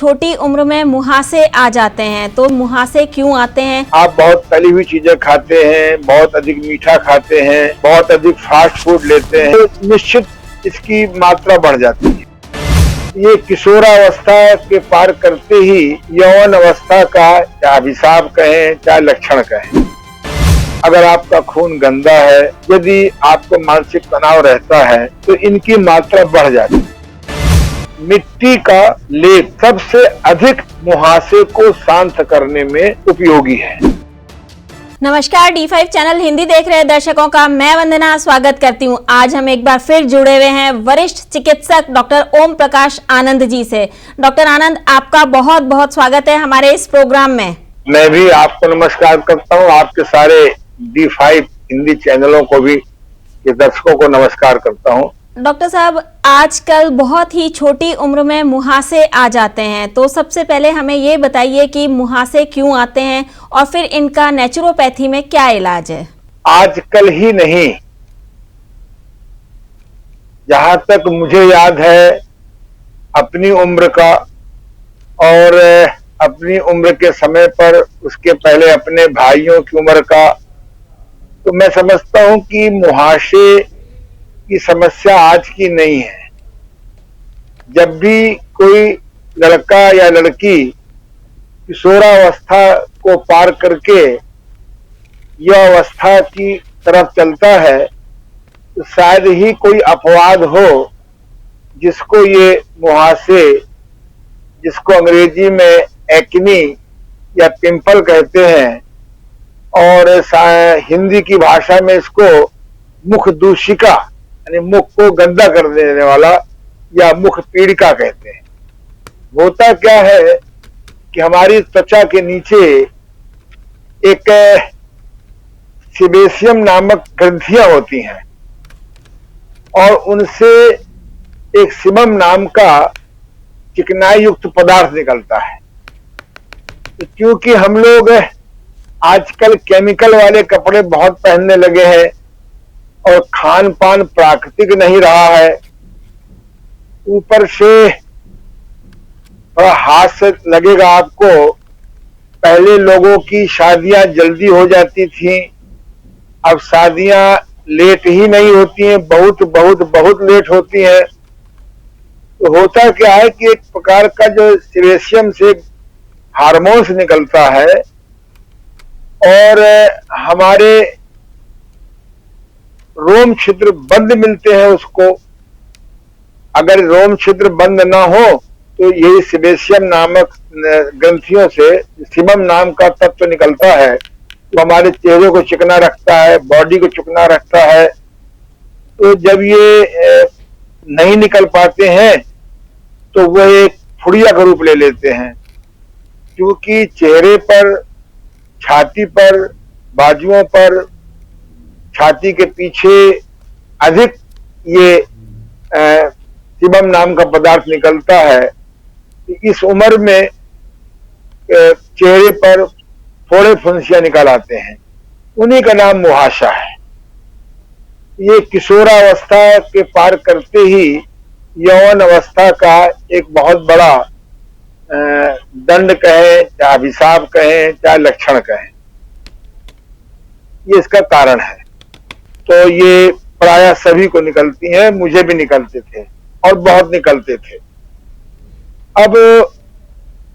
छोटी उम्र में मुहासे आ जाते हैं, तो मुहासे क्यों आते हैं? आप बहुत तली हुई चीजें खाते हैं, बहुत अधिक मीठा खाते हैं, बहुत अधिक फास्ट फूड लेते हैं, तो निश्चित इसकी मात्रा बढ़ जाती है। ये किशोरावस्था के पार करते ही यौवन अवस्था का चाहे अभिशाप कहें चाहे लक्षण कहें। अगर आपका खून गंदा है, यदि आपको मानसिक तनाव रहता है, तो इनकी मात्रा बढ़ जाती है। मिट्टी का लेप सबसे अधिक मुहासे को शांत करने में उपयोगी है। नमस्कार, D5 चैनल हिंदी देख रहे दर्शकों का मैं वंदना स्वागत करती हूं। आज हम एक बार फिर जुड़े हुए हैं वरिष्ठ चिकित्सक डॉक्टर ओम प्रकाश आनंद जी से। डॉक्टर आनंद, आपका बहुत बहुत स्वागत है हमारे इस प्रोग्राम में। मैं भी आपको नमस्कार करता हूं, आपके सारे D5 हिंदी चैनलों को भी, ये दर्शकों को नमस्कार करता हूं। डॉक्टर साहब, आजकल बहुत ही छोटी उम्र में मुहासे आ जाते हैं, तो सबसे पहले हमें ये बताइए कि मुहासे क्यों आते हैं और फिर इनका नेचुरोपैथी में क्या इलाज है? आजकल ही नहीं, जहां तक मुझे याद है अपनी उम्र का और अपनी उम्र के समय पर उसके पहले अपने भाइयों की उम्र का, तो मैं समझता हूं कि मुहासे की समस्या आज की नहीं है। जब भी कोई लड़का या लड़की किशोरावस्था को पार करके यह अवस्था की तरफ चलता है, तो शायद ही कोई अपवाद हो जिसको ये मुहासे, जिसको अंग्रेजी में एक्नी या पिंपल कहते हैं और हिंदी की भाषा में इसको मुख दूषिका यानी मुख को गंदा कर देने वाला या मुख पीड़िका कहते हैं। होता क्या है कि हमारी त्वचा के नीचे एक सीबेशियम नामक ग्रंथियां होती हैं और उनसे एक सीबम नाम का चिकनाई युक्त पदार्थ निकलता है। तो क्योंकि हम लोग आजकल केमिकल वाले कपड़े बहुत पहनने लगे हैं और खान पान प्राकृतिक नहीं रहा है, ऊपर से थोड़ा हाथ लगेगा आपको, पहले लोगों की शादियां जल्दी हो जाती थी, अब शादियां लेट ही नहीं होती हैं, बहुत बहुत बहुत लेट होती हैं। तो होता क्या है कि एक प्रकार का जो सीबेशियम से हार्मोन्स निकलता है और हमारे रोम छिद्र बंद मिलते हैं उसको। अगर रोम छिद्र बंद ना हो तो यही सीबेशियम नामक ग्रंथियों से सीबम नाम का तत्व निकलता है, तो हमारे चेहरे को चिकना रखता है, बॉडी को चिकना रखता है। तो जब ये नहीं निकल पाते हैं तो वह एक फुड़िया का रूप ले लेते हैं, क्योंकि चेहरे पर, छाती पर, बाजुओं पर, छाती के पीछे अधिक ये सीबम नाम का पदार्थ निकलता है। इस उम्र में चेहरे पर फोड़े फुंसियां निकल आते हैं, उन्हीं का नाम मुहासा है। ये किशोरावस्था के पार करते ही यौवन अवस्था का एक बहुत बड़ा दंड कहें चाहे अभिशाप कहें चाहे लक्षण कहें, ये इसका कारण है। तो ये प्रायः सभी को निकलती हैं, मुझे भी निकलते थे और बहुत निकलते थे। अब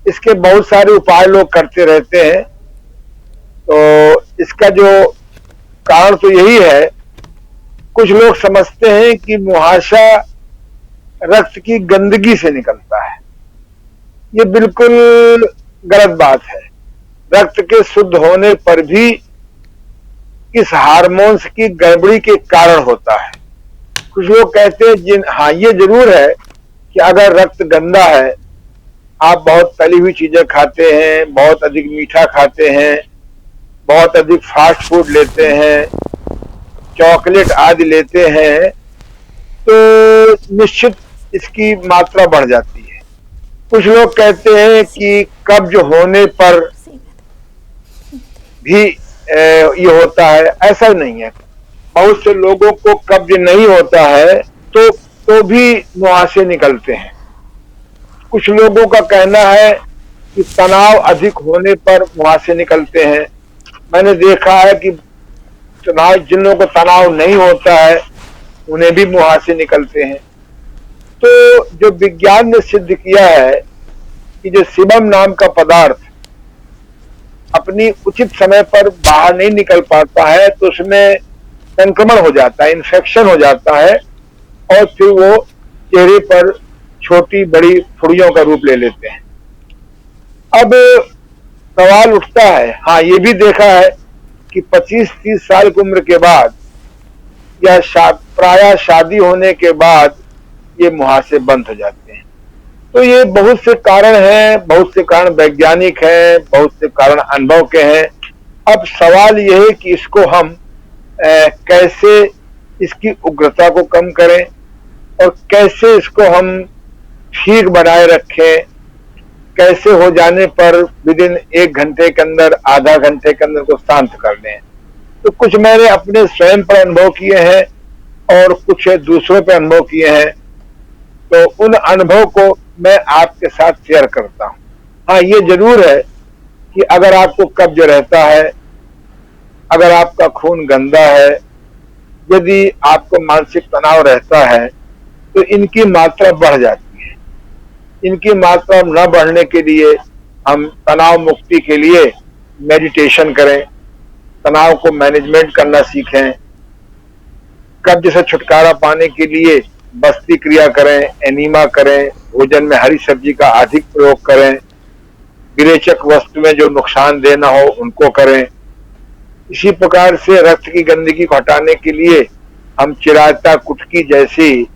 इसके बहुत सारे उपाय लोग करते रहते हैं, तो इसका जो कारण तो यही है, कुछ लोग समझते हैं कि मुहासा रक्त की गंदगी से निकलता है। ये बिल्कुल गलत बात है। रक्त के शुद्ध होने पर भी इस हार्मोन्स की गड़बड़ी के कारण होता है। कुछ लोग कहते हैं हाँ, ये जरूर है कि अगर रक्त गंदा है, आप बहुत तली हुई चीजें खाते हैं, बहुत अधिक मीठा खाते हैं, बहुत अधिक फास्ट फूड लेते हैं, चॉकलेट आदि लेते हैं, तो निश्चित इसकी मात्रा बढ़ जाती है। कुछ लोग कहते हैं कि कब्ज होने पर भी ये होता है, ऐसा नहीं है। बहुत से लोगों को कब्ज नहीं होता है तो भी मुहासे निकलते हैं। कुछ लोगों का कहना है कि तनाव अधिक होने पर मुहासे निकलते हैं। मैंने देखा है कि तनाव, जिन लोगों को तनाव नहीं होता है उन्हें भी मुहासे निकलते हैं। तो जो विज्ञान ने सिद्ध किया है कि जो सीबम नाम का पदार्थ अपनी उचित समय पर बाहर नहीं निकल पाता है तो उसमें संक्रमण हो जाता है, इन्फेक्शन हो जाता है और फिर वो चेहरे पर छोटी बड़ी फुड़ियों का रूप ले लेते हैं। अब सवाल उठता है, हाँ ये भी देखा है कि 25-30 साल की उम्र के बाद या प्रायः शादी होने के बाद ये मुहासे बंद हो जाते हैं। तो ये बहुत से कारण हैं, बहुत से कारण वैज्ञानिक हैं, बहुत से कारण अनुभव के हैं। अब सवाल ये है कि इसको हम कैसे इसकी उग्रता को कम करें और कैसे इसको हम ठीक बनाए रखें, कैसे हो जाने पर विदिन 1 घंटे के अंदर, आधा घंटे के अंदर को शांत कर दें। तो कुछ मैंने अपने स्वयं पर अनुभव किए हैं और कुछ दूसरों पर अनुभव किए हैं, तो उन अनुभव को मैं आपके साथ शेयर करता हूं। हाँ ये जरूर है कि अगर आपको कब्ज रहता है, अगर आपका खून गंदा है, यदि आपको मानसिक तनाव रहता है तो इनकी मात्रा बढ़ जाती है। इनकी मात्रा न बढ़ने के लिए हम तनाव मुक्ति के लिए मेडिटेशन करें, तनाव को मैनेजमेंट करना सीखें, कब्ज से छुटकारा पाने के लिए बस्ती क्रिया करें, एनीमा करें, भोजन में हरी सब्जी का अधिक प्रयोग करें, विरेचक वस्तुएं जो नुकसान देना हो उनको करें। इसी प्रकार से रक्त की गंदगी को हटाने के लिए हम चिराता कुटकी जैसी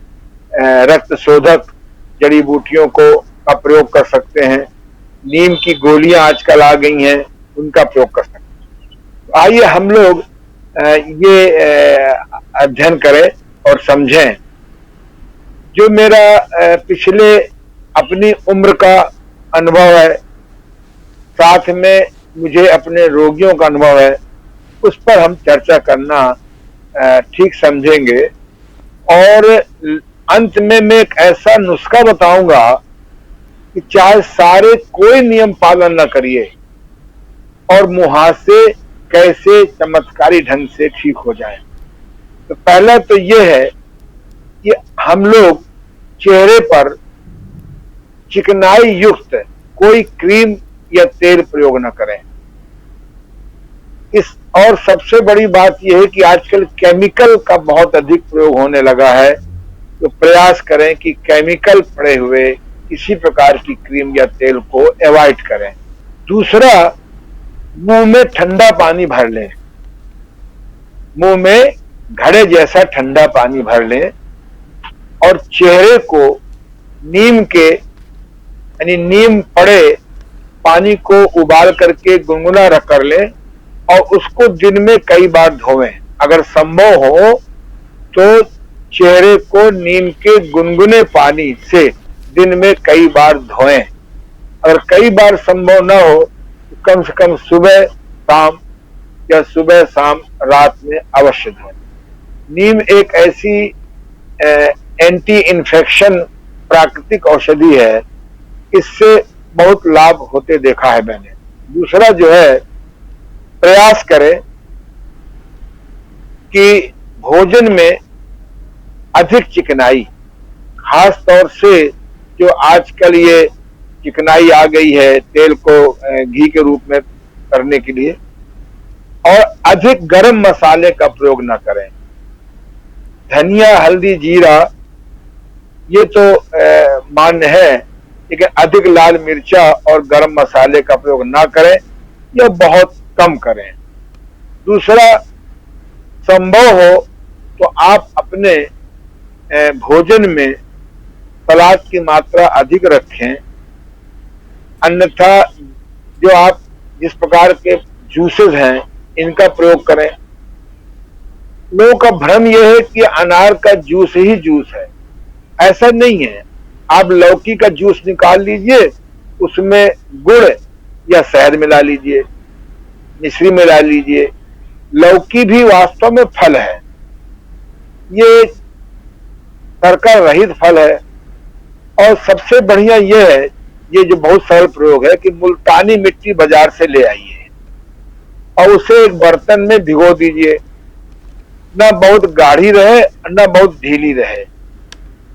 रक्त शोधक जड़ी बूटियों का प्रयोग कर सकते हैं। नीम की गोलियां आजकल आ गई हैं, उनका प्रयोग कर सकते हैं। तो आइए हम लोग ये अध्ययन करें और समझें। जो मेरा पिछले अपनी उम्र का अनुभव है, साथ में मुझे अपने रोगियों का अनुभव है, उस पर हम चर्चा करना ठीक समझेंगे। और अंत में मैं एक ऐसा नुस्खा बताऊंगा कि चाहे सारे कोई नियम पालन न करिए और मुहासे कैसे चमत्कारी ढंग से ठीक हो जाए। तो पहला तो यह है कि हम लोग चेहरे पर चिकनाई युक्त कोई क्रीम या तेल प्रयोग न करें। और सबसे बड़ी बात यह है कि आजकल केमिकल का बहुत अधिक प्रयोग होने लगा है, तो प्रयास करें कि केमिकल पड़े हुए किसी प्रकार की क्रीम या तेल को अवॉइड करें। दूसरा, मुंह में ठंडा पानी भर लें, मुंह में घड़े जैसा ठंडा पानी भर लें और चेहरे को नीम पड़े पानी को उबाल करके गुनगुना रख कर लें और उसको दिन में कई बार धोएं। अगर संभव हो तो चेहरे को नीम के गुनगुने पानी से दिन में कई बार धोएं। अगर कई बार संभव ना हो तो कम से कम सुबह शाम या सुबह शाम रात में अवश्य धोएं। नीम एक ऐसी एंटी इन्फेक्शन प्राकृतिक औषधि है, इससे बहुत लाभ होते देखा है मैंने। दूसरा जो है, प्रयास करें कि भोजन में अधिक चिकनाई, खास तौर से जो आजकल ये चिकनाई आ गई है तेल को घी के रूप में करने के लिए, और अधिक गरम मसाले का प्रयोग न करें। धनिया, हल्दी, जीरा ये तो मान्य है, लेकिन अधिक लाल मिर्चा और गरम मसाले का प्रयोग ना करें या बहुत कम करें। दूसरा, संभव हो तो आप अपने भोजन में सलाद की मात्रा अधिक रखें, अन्यथा जो आप जिस प्रकार के जूसेस हैं इनका प्रयोग करें। लोगों का भ्रम यह है कि अनार का जूस ही जूस है, ऐसा नहीं है। आप लौकी का जूस निकाल लीजिए, उसमें गुड़ या शहद मिला लीजिए, मिश्री मिला लीजिए। लौकी भी वास्तव में फल है, ये शर्करा रहित फल है और सबसे बढ़िया ये है, ये जो बहुत सरल प्रयोग है कि मुल्तानी मिट्टी बाजार से ले आइए और उसे एक बर्तन में भिगो दीजिए, ना बहुत गाढ़ी रहे ना बहुत ढीली रहे,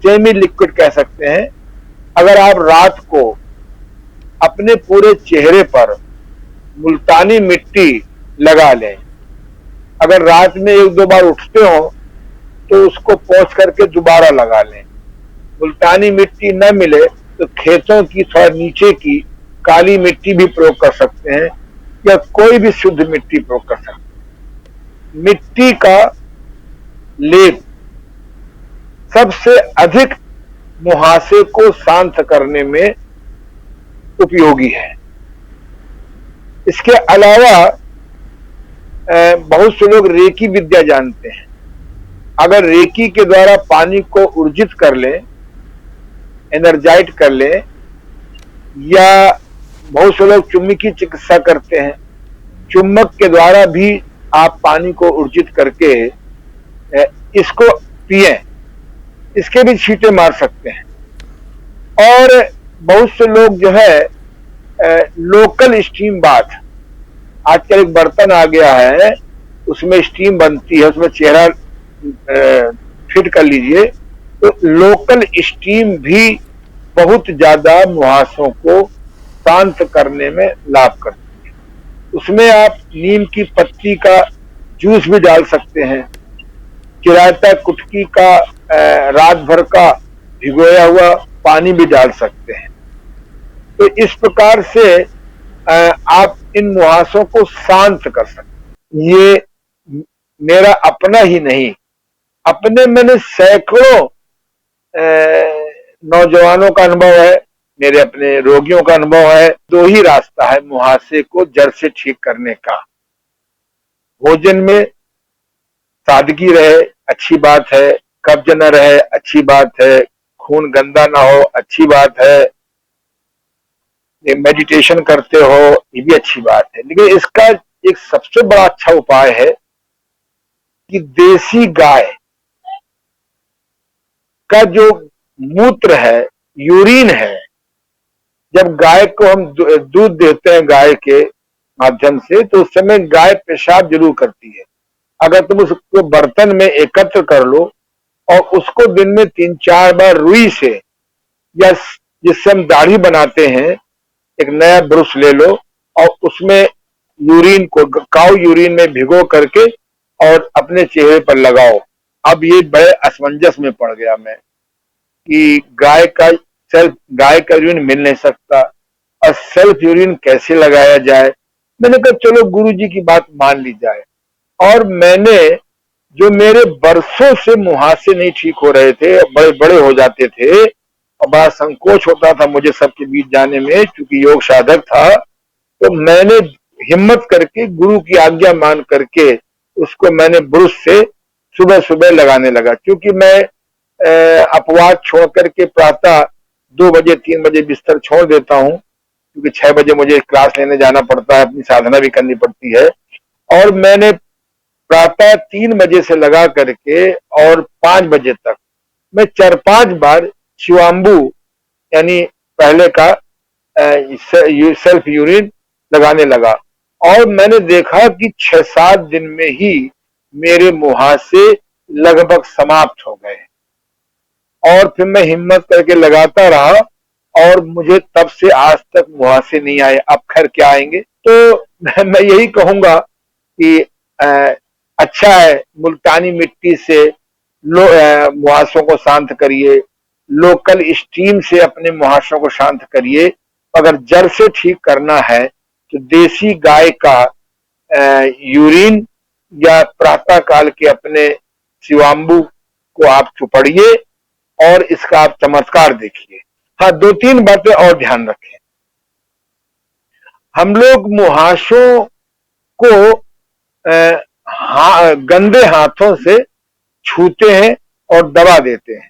सेमी लिक्विड कह सकते हैं। अगर आप रात को अपने पूरे चेहरे पर मुल्तानी मिट्टी लगा लें, अगर रात में एक दो बार उठते हो तो उसको पोंछ करके दोबारा लगा लें। मुल्तानी मिट्टी न मिले तो खेतों की थोड़ा नीचे की काली मिट्टी भी प्रयोग कर सकते हैं या कोई भी शुद्ध मिट्टी प्रयोग कर सकते हैं। मिट्टी का लेप सबसे अधिक मुहासे को शांत करने में उपयोगी है। इसके अलावा बहुत से लोग रेकी विद्या जानते हैं। अगर रेकी के द्वारा पानी को ऊर्जित कर लें, एनर्जाइट कर लें, या बहुत से लोग चुम्बक की चिकित्सा करते हैं, चुम्बक के द्वारा भी आप पानी को ऊर्जित करके इसको पिए, इसके भी छींटे मार सकते हैं। और बहुत से लोग जो है लोकल स्टीम बाथ, आजकल एक बर्तन आ गया है उसमें स्टीम बनती है, उसमें चेहरा फिट कर लीजिए, तो लोकल स्टीम भी बहुत ज्यादा मुहासों को शांत करने में लाभ करती है। उसमें आप नीम की पत्ती का जूस भी डाल सकते हैं, चिरायता कुटकी का रात भर का भिगोया हुआ पानी भी डाल सकते हैं। तो इस प्रकार से आप इन मुहासों को शांत कर सकते हैं। ये मेरा अपना ही नहीं, अपने मैंने सैकड़ों नौजवानों का अनुभव है, मेरे अपने रोगियों का अनुभव है। दो ही रास्ता है मुहासे को जड़ से ठीक करने का। भोजन में सादगी रहे, अच्छी बात है, कब्ज न रहे, अच्छी बात है, खून गंदा ना हो, अच्छी बात है, मेडिटेशन करते हो, ये भी अच्छी बात है। लेकिन इसका एक सबसे बड़ा अच्छा उपाय है कि देसी गाय का जो मूत्र है, यूरिन है, जब गाय को हम दूध देते हैं गाय के माध्यम से, तो उस समय गाय पेशाब जरूर करती है। अगर तुम उसको बर्तन में एकत्र कर लो और उसको दिन में 3-4 बार रुई से, या जिससे हम दाढ़ी बनाते हैं, एक नया ब्रश ले लो और उसमें यूरिन को, काऊ यूरिन में भिगो करके और अपने चेहरे पर लगाओ। अब ये बड़े असमंजस में पड़ गया मैं कि गाय का यूरिन मिल नहीं सकता और सेल्फ यूरिन कैसे लगाया जाए। मैंने कहा चलो गुरुजी की बात मान ली जाए। और मैंने जो मेरे बरसों से मुहासे नहीं ठीक हो रहे थे, बड़े बड़े हो जाते थे और बड़ा संकोच होता था मुझे सबके बीच जाने में, क्योंकि योग साधक था, तो मैंने हिम्मत करके गुरु की आज्ञा मान करके उसको मैंने ब्रश से सुबह सुबह लगाने लगा। क्योंकि मैं अपवाद छोड़ करके प्रातः 2 बजे 3 बजे बिस्तर छोड़ देता हूँ, क्योंकि 6 बजे मुझे क्लास लेने जाना पड़ता है, अपनी साधना भी करनी पड़ती है। और मैंने प्रातः 3 बजे से लगा करके और 5 बजे तक मैं 4-5 बार शिवाम्बू यानी पहले का सेल्फ यूरिन लगाने लगा। और मैंने देखा कि 6-7 दिन में ही मेरे मुहासे लगभग समाप्त हो गए। और फिर मैं हिम्मत करके लगाता रहा और मुझे तब से आज तक मुहासे नहीं आए। अब खैर क्या आएंगे। तो मैं यही कहूंगा कि अच्छा है, मुल्तानी मिट्टी से मुहासों को शांत करिए, लोकल स्टीम से अपने मुहासों को शांत करिए। अगर जड़ से ठीक करना है तो देसी गाय का यूरिन या प्रातः काल के अपने शिवाम्बू को आप चुपड़िए और इसका आप चमत्कार देखिए। हाँ, 2-3 बातें और ध्यान रखें। हम लोग मुहासों को गंदे हाथों से छूते हैं और दबा देते हैं,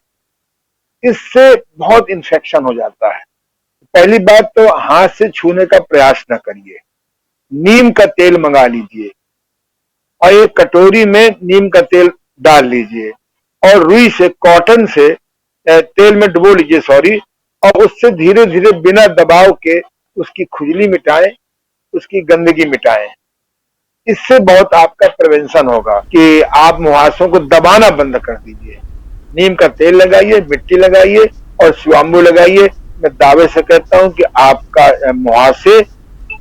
इससे बहुत इन्फेक्शन हो जाता है। पहली बात तो हाथ से छूने का प्रयास न करिए। नीम का तेल मंगा लीजिए और एक कटोरी में नीम का तेल डाल लीजिए और रुई से, कॉटन से तेल में डुबो लीजिए, और उससे धीरे धीरे बिना दबाव के उसकी खुजली मिटाएं, उसकी गंदगी मिटाएं। इससे बहुत आपका प्रिवेंशन होगा कि आप मुहासों को दबाना बंद कर दीजिए। नीम का तेल लगाइए, मिट्टी लगाइए और शिवाम्बू लगाइए। मैं दावे से कहता हूं कि आपका मुहासे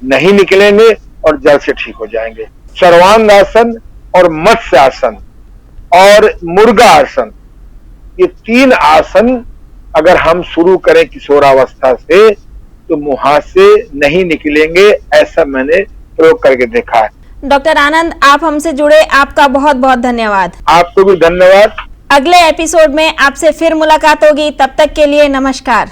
नहीं निकलेंगे और जड़ से ठीक हो जाएंगे। सर्वांग आसन और मत्स्य आसन और मुर्गा आसन, ये 3 आसन अगर हम शुरू करें किशोरावस्था से तो मुहासे नहीं निकलेंगे, ऐसा मैंने प्रयोग करके देखा है। डॉक्टर आनंद, आप हमसे जुड़े, आपका बहुत बहुत धन्यवाद। आपको भी धन्यवाद। अगले एपिसोड में आपसे फिर मुलाकात होगी, तब तक के लिए नमस्कार।